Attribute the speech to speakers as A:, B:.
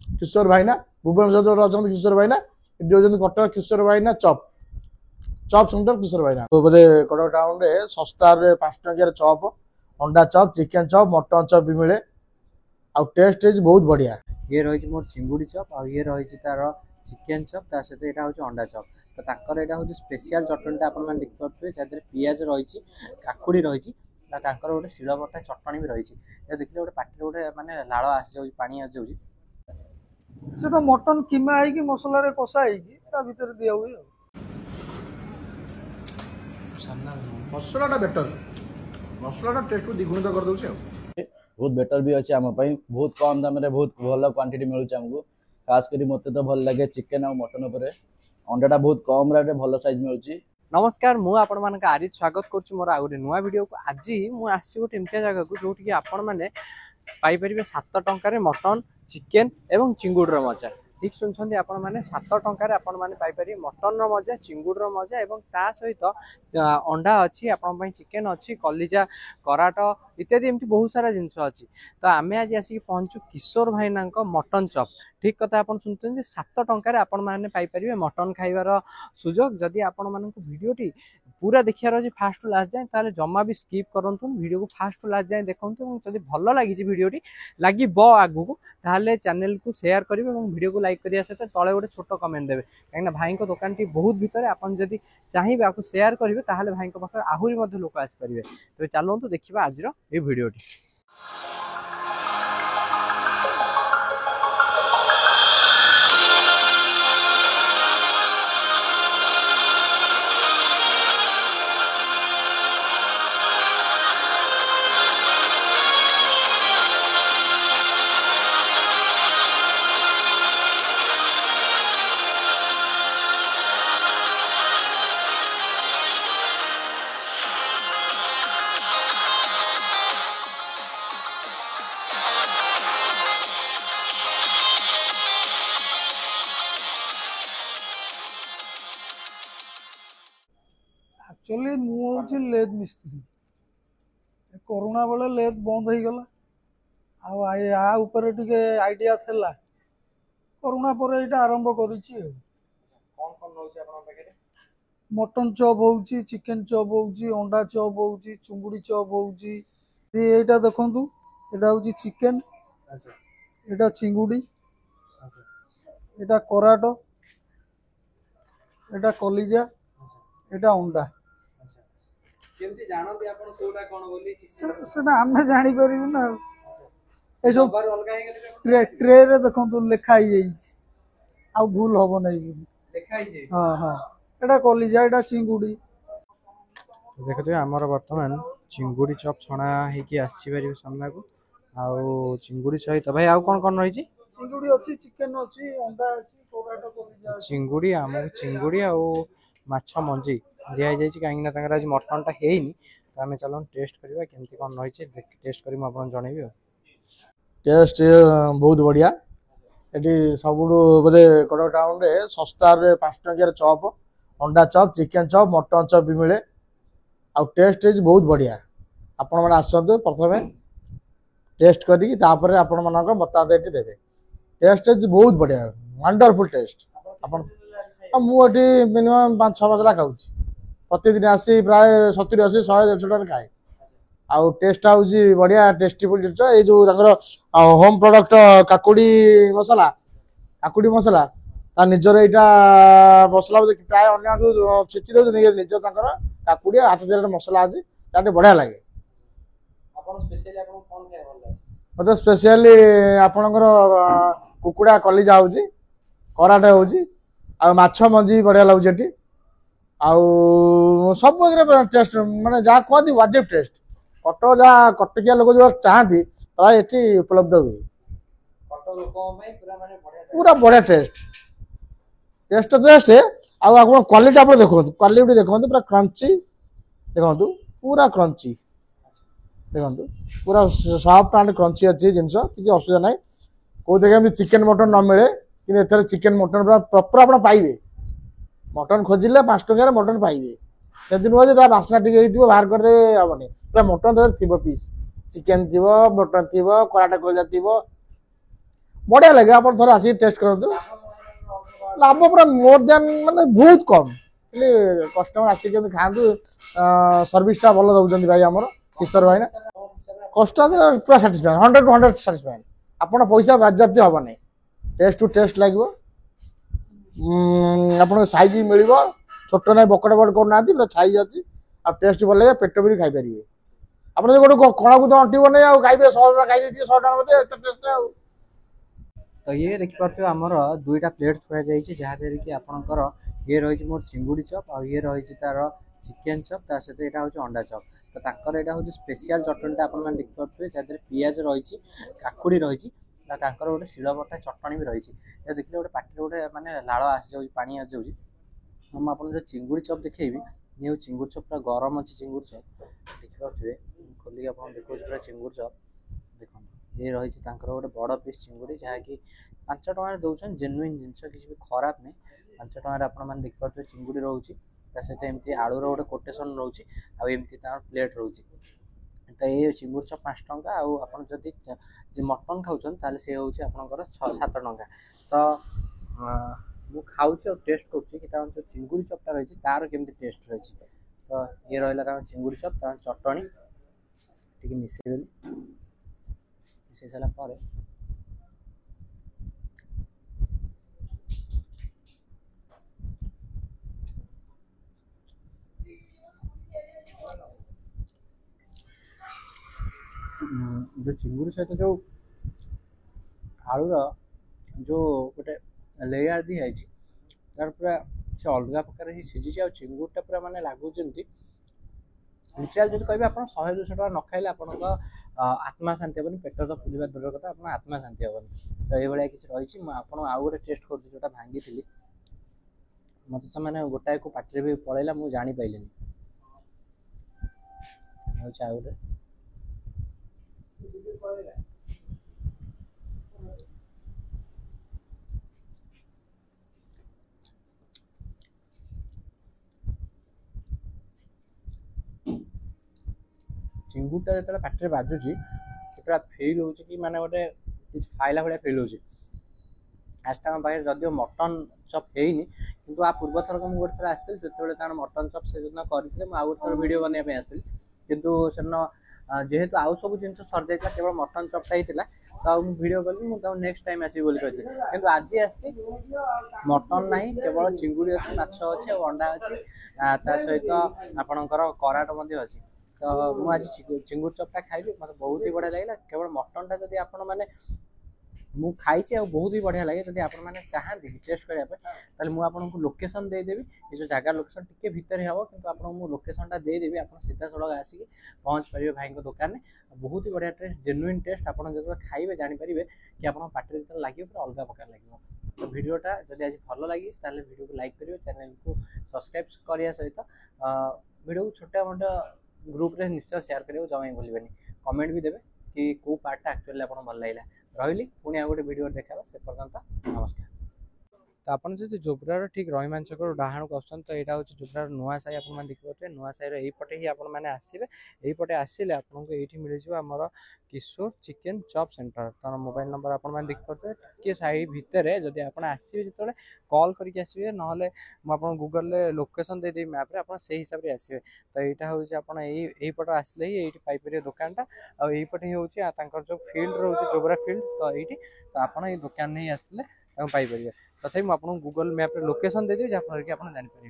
A: किशोर भाईना भुवनेश्वर अच्छा किशोर भाईना कटक किशोर भाईना चप चप सेंटर किशोर भाईना तो बोले कटक टाउन रे सस्तार 5 टंकिया चप अंडा चप चिकेन चप मटन चप भी मिले आ टेस्ट बहुत बढ़िया।
B: ये रही मोर चिंगुड़ी चप आ ये रही तार चिकेन चप ता सहित यहाँ हूँ अंडा चप तो ताकर यहाँ हूँ स्पेशल चटनीटा आप देखिए जहाँ पियाज रही काकुड़ी रही गोटे शिलबटा चटनी भी रही देखिए गोटे पार्टी गोटे मानने लाड़ आसी जाऊँ पानी आसी जाऊँ
C: से तो मटन किमा है मसला रे कषा है भीतर दिया हुए
A: मसलाटा बेटर मसलाटा टेस्ट को द्विगुणित कर दउछ
D: बहुत बेटर भी अच्छे आम बहुत कम दाम रे बहुत भल क्वांटिटी मिलूँ आमको खास कर मत तो भल लगे चिकेन और मटन उपर अंडाटा बहुत कम रेट भल साइज मिलूँ।
B: नमस्कार मु आपण मान आरित स्वागत करुँ मोर आ गए नुआ वीडियो को आज मुझे गोटे एमतिया जगह को जो आपण मैंने पाइपर 7 टंकार मटन चिकेन एवं चिंगुड़ मजा ठीक शुणुंट आपण मैंने 7 टंकार आपण मैंने पाइपर मटन मजा चिंगुड़ मजा एवं ता सहित अंडा अच्छी आपण चिकेन अच्छी कलिजा कराट इत्यादि एमती बहुत सारा जिनस अच्छी तो आम आज आसिक पहुँचु किशोर भाईना मटन चप ठीक कथा आप शुणुते 7 टंकार आपण मैंने पाइपर मटन खाइबार सुजोग जदि आपण मान भिडटी पूरा देखार अच्छे फास्ट टू लास्ट जाए ताले जमा भी स्किप करूँ वीडियो को फास्ट टू लास्ट जाए देखूँ जब भल लगी भिडटी लगे आगू ताले चैनल को शेयर करेंगे और वीडियो को लाइक करने सहित तले गोटे छोट कमेंट देवे कहीं भाई को दुकान टी बहुत भितर आपन जदि चाहिए आपको शेयर करेंगे ताले भाई पाखे आहरी लोक आसपारे तो चलते देखा आज ये भिडटी।
C: एक्चुअली मुझे लेद मिस्त्री कोरोना बेले लेद बंद हो गला आ ऊपर टिके आइडिया थेला कोरोना पर एटा आरंभ करिछि मटन चॉप होउछि चिकेन चॉप होउछि अंडा चॉप होउछि चुंगुड़ी चॉप होउछि एटा देखंतु एटा होउछि चिकेन एटा चिंगुड़ी एटा कराट एटा कलिजा एटा अंडा
B: केमती जानते आपण कोडा कोन बोली
C: सेना हमें जानि परिबु ना ए सब ट्रे रे देखंतु लिखा ही जाइछि आ भूल होबो नै
B: लिखा ही जाइछि
C: हां हां एटा कलिजा एटा चिंगुड़ी
B: तो देखते आमर वर्तमान चिंगुड़ी चप छणा हेकी आछि बारी सामना को आ चिंगुड़ी सहित भाई आउ कोन रही
C: चिंगुड़ी अछि चिकेन अछि अंडा अछि कोराटा कलिजा
B: चिंगुड़ी आम चिंगुड़ी आ माछ मंजी दिया जाए कहीं आज मटनटा है तो आम चलो टेस्ट करवा केमती कौन रही टेस्ट कर जनइबी
A: टेस्ट बहुत बढ़िया ये सब बोले कटक टाउन रे सस्तार 5 टंकिया चप अंडा चप चिकेन चप मटन चप भी मिले आ टेस्ट बहुत बढ़िया आपण मैंने आसतु प्रथम टेस्ट करी आपण मान मतामत देवे टेस्ट बहुत बढ़िया वंडरफुल टेस्ट मुझे मिनिमम 5-6 मसला खाऊँ प्रतिदिन आसी प्राय 70-80 100-150 टन खाए आउ टेस्ट हूँ बढ़िया टेस्टीफुल जिन ये जो होम प्रोडक्ट काकुड़ी मसला निजर यहाँ मसला प्राय अन्य छेची दे निजर काकुड़ी हाथ दिया मसला अच्छी ताटे बढ़िया लगे मत स्पेशली आपणकर कुकुड़ा कलिजा हो कराटे हो माछ मंजी बढ़िया लगुच सब टेस्ट माने जहाँ कहती वाजिब टेस्ट कटक जहाँ कटकिया लोग जो चाहती प्राय ये उपलब्ध हुए पूरा बढ़िया टेस्ट टेस्ट टेस्ट आप क्वालिटी आप देखो क्वालिटी देखो पूरा क्रंची देखो पूरा क्रंची देखो पूरा सॉफ्ट एंड क्रंची अच्छी जिनस किसी असुविधा ना कौन चिकेन मटन न मिले कि चिकेन मटन पूरा प्रॉपर आप पाइबे मटन खोजिले 5 टंकार मटन पाइबे से नुह बास्ना टे बाहर करदे हेनी पूरा मटन थी पीस चिकेन थी मटन थी कराटा कलिजा थी बढ़िया लगे आप थे आसिक टेस्ट करूँ लाभ पूरा मोर देन माने बहुत कम कस्टमर आसिक खातु सर्विसटा भल दौरान भाई आमर किशोर भाई ना कस्टमर पूरा साटिस्फाई 100 to 100 साटिस्फाई आप पैसा बाजाप्ति हम नहीं टेस्ट टू टेस्ट लगे आप सैज मिल छोट ना बकड़ बड़ करना पूरा सैज अच्छी आप टेस्ट भल लगे पेट भी खाईपर आप गोटे कण को तो अंटिब नहीं खाइबे 100 टका खाई 100 टका मत टेस्ट
B: तो ये देखिपे आमर दुईटा प्लेट थुआ जहाँद्वारा कि आपंकर ये रही मोर चिंगुड़ी चप और ये रही तार चिकेन चप ता सहित यहाँ हूँ अंडा चप तो तांकर यहाँ हूँ स्पेशल चटनीटा आपने देखिपे जहाँ पियाज रही काकुड़ी रही गोटे शिलबटा चटनी भी रही देखिए गोटे पार्टी गोटे मानने लाड़ आसी जाऊँगी पानी आसी जाऊँगी मुझे आपको जो चिंगुड़ी चप देखेबी ये हूँ चिंगुड़ी चप पूरा गरम अच्छी चिंगुड़ी चप देखिपे खोलिक आप देखो पूरा चिंगुड़ी चप देखो ये रही गोटे बड़ पीस चिंगुड़ी जहाँकि 5 टकर दौरान जेनुइन जिनस किसी भी खराब नहीं 5 टकर आपने देखिपे चिंगुड़ी रोचे सहित एमती आलूर गोटे कोटेसन रोचे आमती प्लेट रोचे तो ये चिंगुड़ी चप 5 टंका आदि मटन खाऊन सी हूँ आपंकर 6-7 टंका तो मु खाऊँ और टेस्ट करुँच जो चिंगुड़ी चपटा रही तार केमती टेस्ट रही तो ये रहा चिंगुड़ी चप चटनी टी मिसेदेली मिसई सारापर जो चिंगुड़ी सहित जो आलूर जो गोटे लेयर दी है तार पूरा से अलग प्रकार ही सीझी आ चिंगुड़ीटा पूरा माने लगुच लिटराल जो कहे आप 100-200 टका न खाइले आप आत्मा शांति हेनी पेट तो फुलवा दूर कथा आप आत्मा शांति हेनी तो ये किसी रही आउ गोटे टेस्ट करुँच जो भांगी थी मत तो मैंने गोटाए को पार्टी भी पलैला मुझे जापारे गोटे चिंगुड़टा जो पाटे बाजुची पूरा फिल हो कि माने गोटे खाइला भाया फिल हो आज तक पाखे जदिव मटन चप है कि आ पूर्व थर को गोटे थर आसती जो मटन चप से करते आउ गोटे थर भिड बनवाई आसती कितु से जेहेतु आउ सब जिन सर जाता केवल मटन चपटा ही तो भिड कली मुझे नेक्स्ट टाइम आसबी बोली कहती कि आज आसी मटन ना केवल चिंगुड़ी अच्छी माछ अच्छी और अंडा अच्छी ता सहित आपणकर कराट अच्छी तो मुझे चिंगुड़ी चपटा खाइली मतलब बहुत ही बढ़िया लगे केवल मटनटा जब आप मु खाई बहुत ही बढ़िया लगे जब आप चाहती टेस्ट करने मुझे लोकेशन देदेवी ये जो जगह लोकेशन टी भितर हम कि आपको लोकेशनटा देदेवी आप सीधा सड़क आसिक पहुँच पारे भाई दुकान में बहुत ही बढ़िया टेस्ट जेनुइन टेस्ट आप जो खाइबे जानीपारे कि आप पार्टी जो लगे पूरा अलग प्रकार लगे तो भिडियोटा जब आज भल लगी भिडियो को लाइक करेंगे चैनल को सब्सक्राइब करने सहित भिडियो को छोटा मोटा ग्रुप रे निश्चय शेयर करेंगे जमा भूलें कमेंट भी देवे कि कौ पार्टा एक्चुअली आपको भल लगे रही पुणी आ गोटे भिडियो देखा से पर्यंत नमस्कार तो आप जोब्रार ठीक रहीमान छक डाहाण को आसान तो यहाँ हूँ जोब्रार नुआ साई आप देखिए नुआ साईर यहीपटे ही आपने आसवे यहीपटे आसिले आपको ये मिल जामर किशोर चिकेन चप सेंटर तार मोबाइल नंबर आपने देखिए टे साई भितर जब आप आसवे जो कॉल करके आसवे ना गूगल लोकेशन देदेवी मैप्रे आप हिसाब से आसवे तो यहाँ हूँ आपटे आसले ही ये पाइपर दुकानटा आईपटे हूँ जो फिल्ड रोचे जोब्रा फिल्ड तो ये तो आप दुकान नहीं आसले पाइपर तथा मुझे आपको गूगल मैप्रे लोकेशन देदेवी जहाँफल कि आप जानीपर।